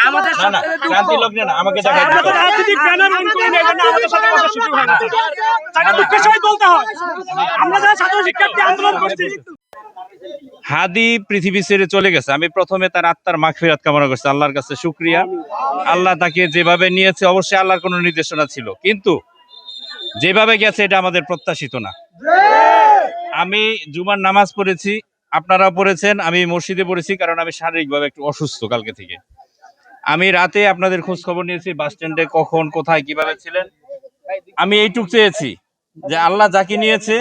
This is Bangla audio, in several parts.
আমাদের না না ক্রান্তি লগ্নে না, আমাকে দেখাই দিতে হবে। রাজনৈতিক ব্যানার অন করে নেই জন্য আমাদের সাথে কথা সুযোগ হয় না। তাকে দুঃখের সহিত বলতে হয়, আমরা যারা ছাত্র শিক্ষার্থী আন্দোলন করছি। হাদি পৃথিবী ছেড়ে চলে গেছে, আমি প্রথমে তার আত্মার মাগফিরাত কামনা করছি, আল্লাহর কাছে শুকরিয়া। আল্লাহ তাকে যেভাবে নিয়েছে অবশ্যই আল্লাহর কোনো নির্দেশনা ছিল, কিন্তু যেভাবে গেছে এটা আমাদের প্রত্যাশিত না। আমি জুমার নামাজ পড়েছি, আপনারা পড়েছেন, আমি মসজিদে পড়েছি, কারণ আমি শারীরিকভাবে একটু অসুস্থ কালকে থেকে। আমি রাতে আপনাদের খোঁজ খবর নিয়েছি, বাস স্ট্যান্ডে কখন কোথায় কিভাবে ছিলেন। আমি এইটুক চেয়েছি যে আল্লাহ যাকে নিয়েছে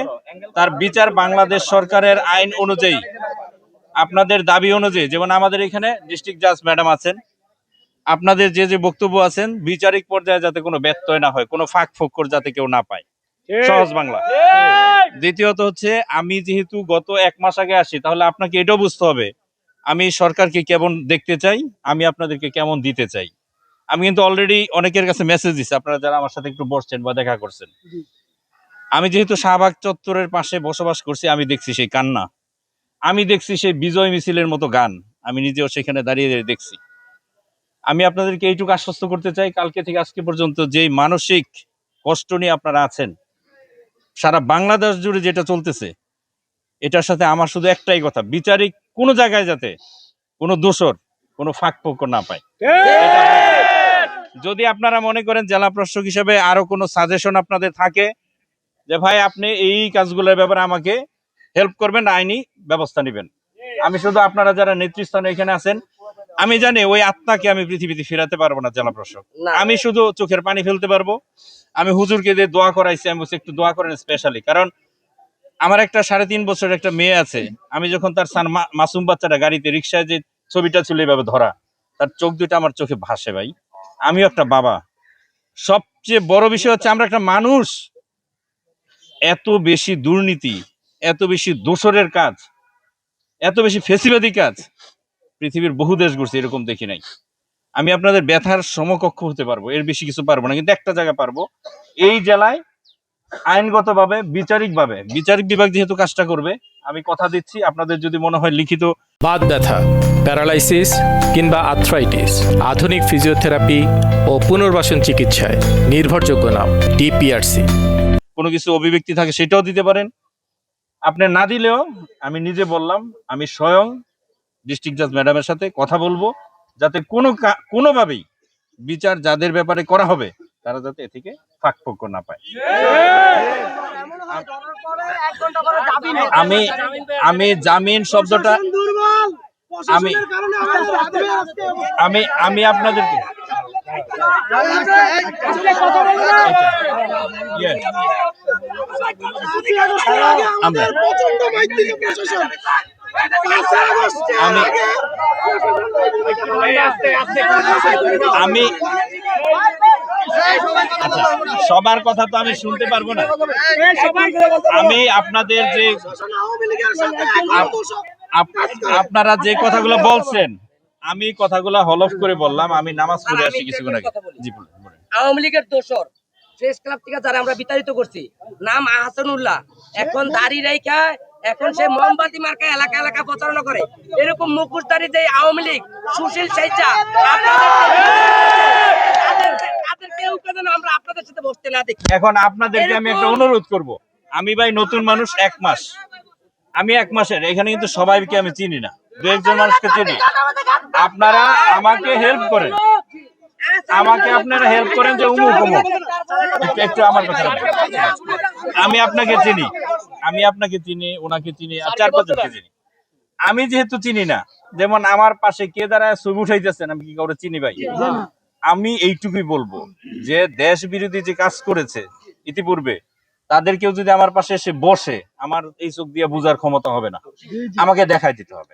তার বিচার বাংলাদেশ সরকারের আইন অনুযায়ী, আপনাদের দাবি অনুযায়ী, যেমন আমাদের এখানে ডিস্ট্রিক্ট জাজ ম্যাডাম আছেন, আপনাদের যে যে বক্তব্য আছেন বিচারিক পর্যায়ে যাতে কোনো ব্যত্যয় না হয়, কোনো ফাঁক ফোকর যাতে কেউ না পায়, সহজ বাংলা। দ্বিতীয়ত হচ্ছে, আমি যেহেতু গত 1 মাস আগে আসি, তাহলে আপনাকে এটাও বুঝতে হবে আমি সরকারকে কেমন দেখতে চাই, আমি আপনাদেরকে কেমন দিতে চাই। আমি কিন্তু অলরেডি অনেকের কাছে মেসেজ দিচ্ছি, আপনারা যারা আমার সাথে একটু বসছেন বা দেখা করছেন। আমি যেহেতু শাহবাগ চত্বরের পাশে বসবাস করছি, আমি দেখছি সেই কান্না, আমি দেখছি সেই বিজয় মিছিলের মতো গান, আমি নিজেও সেখানে দাঁড়িয়ে দাঁড়িয়ে দেখছি। আমি আপনাদেরকে এইটুকু আশ্বস্ত করতে চাই, কালকে থেকে আজকে পর্যন্ত যেই মানসিক কষ্ট নিয়ে আপনারা আছেন, সারা বাংলাদেশ জুড়ে যেটা চলতেছে, এটার সাথে আমার শুধু একটাই কথা, বিচারিক কোনো জায়গায় যাতে কোনো দোষর কোনো ফাঁক ফোকর না পায়। যদি আপনারা মনে করেন জেলা প্রশাসক হিসেবে আরো কোনো সাজেশন আপনাদের থাকে যে ভাই আপনি এই কাজগুলোর ব্যাপারে আমাকে হেল্প করবেন, আইনি ব্যবস্থা নেবেন, আমি শুধু আপনারা যারা নেতৃস্থানে এখানে আছেন, আমি জানি ওই আত্মাকে আমি পৃথিবীতে ফেরাতে পারবো না জেলা প্রশাসক, আমি শুধু চোখের পানি ফেলতে পারবো। আমি হুজুরকে দিয়ে দোয়া করাইছি, আমি বলছি একটু দোয়া করেন স্পেশালি, কারণ আমার একটা 3.5 বছরের একটা মেয়ে আছে, আমি যখন তার মাসুম বাচ্চাটা গাড়িতে রিক্সায় যে ছবিটা ছিল এইভাবে ধরা, তার চোখ দুইটা আমার চোখে ভাসে ভাই, আমিও একটা বাবা। সবচেয়ে বড় বিষয় হচ্ছে আমরা একটা মানুষ, এত বেশি দুর্নীতি, এত বেশি দোসরের কাজ, এত বেশি ফেসিবাদী কাজ পৃথিবীর বহু দেশ ঘুরছে, এরকম দেখি নাই। আমি আপনাদের ব্যথার সমকক্ষ হতে পারবো, এর বেশি কিছু পারবো না, কিন্তু একটা জায়গা পারবো, এই জেলায় আইনগতভাবে বিচারিকভাবে, বিচারিক বিভাগ যেহেতু কাজটা করবে, আমি কথা দিচ্ছি আপনাদের যদি মনে হয় লিখিত বাত ব্যথা, প্যারালাইসিস কিংবা আর্থ্রাইটিস, আধুনিক ফিজিওথেরাপি ও পুনর্বাসন চিকিৎসায় নির্ভরযোগ্য নাম ডিপিআরসি। কোনো কিছু অভিব্যক্তি থাকে সেটাও দিতে পারেন, আপনি না দিলেও আমি নিজে বললাম আমি স্বয়ং ডিস্ট্রিক্ট জাজ ম্যাডামের সাথে কথা বলবো, যাতে কোনোভাবেই বিচার যাদের ব্যাপারে করা হবে তারা যাতে এ থেকে ফাঁক ফোকর না পায়। আমি আমি জামিন শব্দটা আমি আমি আমি আপনাদেরকে আমি আচ্ছা, সবার কথা তো আমি শুনতে পারবো না। আমি আপনাদের যে আপনারা যে কথাগুলো বলছেন, আমি কথাগুলো হলফ করে বললাম, আমি নামাজ পড়ে আসি কিছুক্ষণ আগে। জি বলুন। আওয়ামী লীগের দোসর প্রেস ক্লাব থেকে যারা আমরা বিতাড়িত করছি, নাম আহসানুল্লাহ, এখন দাড়ি রেখা, এখন সে মোমবাতি মার্কা এলাকা এলাকা প্রচারণা করে। এরকম মুখোশধারী যে আওয়ামী লীগ সুশীল স্বেচ্ছা, আমরা আপনাদের সাথে বসতে না দেখি। এখন আপনাদেরকে আমি একটা অনুরোধ করব, আমি ভাই নতুন মানুষ, 1 মাস, আমি 1 মাসের এখানে, কিন্তু সবাইকে আমি চিনি না, 2-1 মানুষকে চিনি। আপনারা আমাকে হেল্প করেন, আমাকে আপনারা হেল্প করেন যে উমুক উমুক, একটু আমার কথা, আমি আপনাকে চিনি, আমি আপনাকে চিনি, ওনাকে চিনি, আর 4-5 জনকে চিনি। আমি যেহেতু চিনি না, যেমন আমার পাশে কে দাঁড়ায় ছবি উঠাইতেছেন, আমি কি কাউরে চিনি ভাই? আমি এইটুকুই বলবো যে দেশ বিরোধী যে কাজ করেছে ইতিপূর্বে, তাদের কেউ যদি আমার পাশে এসে বসে, আমার এই চোখ দিয়ে বোঝার ক্ষমতা হবে না, আমাকে দেখাই দিতে হবে,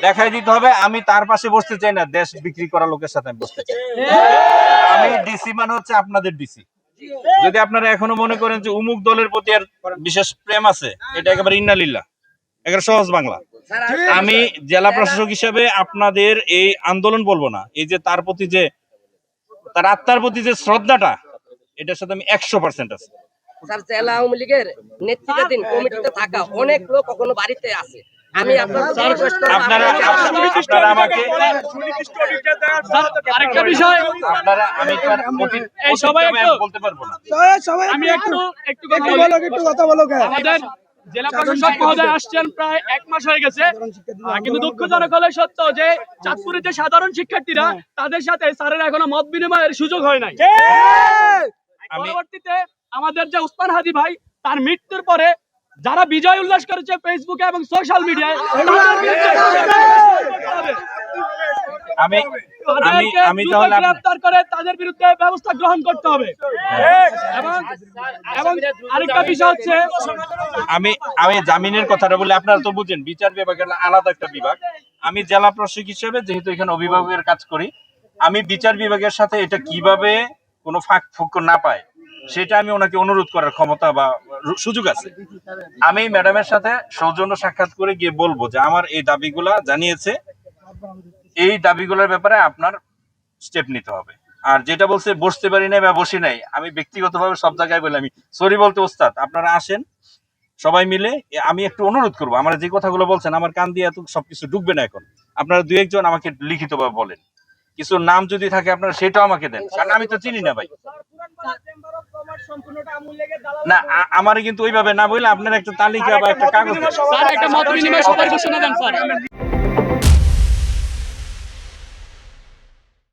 দেখাই দিতে হবে। আমি তার পাশে বসতে চাই না, দেশ বিক্রি করা লোকের সাথে আমি বসতে চাই। আমি ডিসি মানে হচ্ছে আপনাদের ডিসি। যদি আপনারা এখনো মনে করেন যে উমুক দলের প্রতি আর বিশেষ প্রেম আছে, এটা একেবারে ইন্নালিল্লাহ, একেবারে সহজ বাংলা। আমি জেলা প্রশাসক হিসেবে আপনাদের এই আন্দোলন বলবো না, এই যে তার প্রতি যে তার আত্মার প্রতি যে শ্রদ্ধাটা, এটার সাথে আমি 100% আছি। স্যার, জেলা আওয়ামী লীগের নেতৃত্বাধীন কমিটিতে থাকা অনেক লোক কখনো বাড়িতে আছে, আমি আপনাদের রিকোয়েস্ট করব আপনারা আপনারা আমাকে আরেকটা বিষয় আমি তার এই সবাই একটু বলতে পারবো না। আমি একটু কথা বলো আমাদের জেলা প্রশাসক মহোদয় আসছেন প্রায় 1 মাস হয়ে গেছে, কিন্তু দুঃখজনক হলে সত্য যে চাঁদপুরের যে সাধারণ শিক্ষার্থীরা তাদের সাথে স্যারের এখনো মত বিনিময়ের সুযোগ হয় নাই। পরবর্তীতে আমাদের যে উসমান হাদি ভাই তার মৃত্যুর পরে যারা বিজয় উল্লাস করেছে ফেসবুকে এবং সোশ্যাল মিডিয়ায় আমি আমি তাহলে গ্রেফতার করে তাদের বিরুদ্ধে ব্যবস্থা গ্রহণ করতে হবে। এবং আরেকটা বিষয় হচ্ছে আমি জামিনের কথাটা বলে আপনারা তো বুঝেন বিচার বিভাগের আলাদা একটা বিভাগ। আমি জেলা প্রশাসক হিসেবে যেহেতু এখানে অভিভাবকের কাজ করি, আমি বিচার বিভাগের সাথে এটা কিভাবে কোনো ফাঁক ফোকর না পায় সেটা আমি ওনাকে অনুরোধ করার ক্ষমতা বা সুযোগ আছে। আমি ম্যাডামের সাথে সৌজন্য সাক্ষাৎ করে গিয়ে বলবো যে আমার এই দাবিগুলা জানিয়েছে, এই দাবিগুলোর ব্যাপারে আপনার স্টেপ নিতে হবে। আর যেটা বলছে বসতে পারি নাই বা বসি নাই, আমি ব্যক্তিগতভাবে সব জায়গায় বলে আমি সরি বলতে ওস্তাদ, আপনারা আসেন সবাই মিলে। আমি একটু অনুরোধ করবো, আমার যে কথাগুলো বলছেন আমার কান দিয়ে এত সবকিছু ঢুকবে না। এখন আপনারা 2-1 জন আমাকে লিখিতভাবে বলেন, কিছু নাম যদি থাকে আপনারা সেটাও আমাকে দেন, কারণ আমি তো চিনি না ভাই। না আমার কিন্তু ওইভাবে না বললে আপনার একটা তালিকা বা একটা কাগজ স্যার একটা মত বিনিময় সবার ঘোষণা দেন স্যার।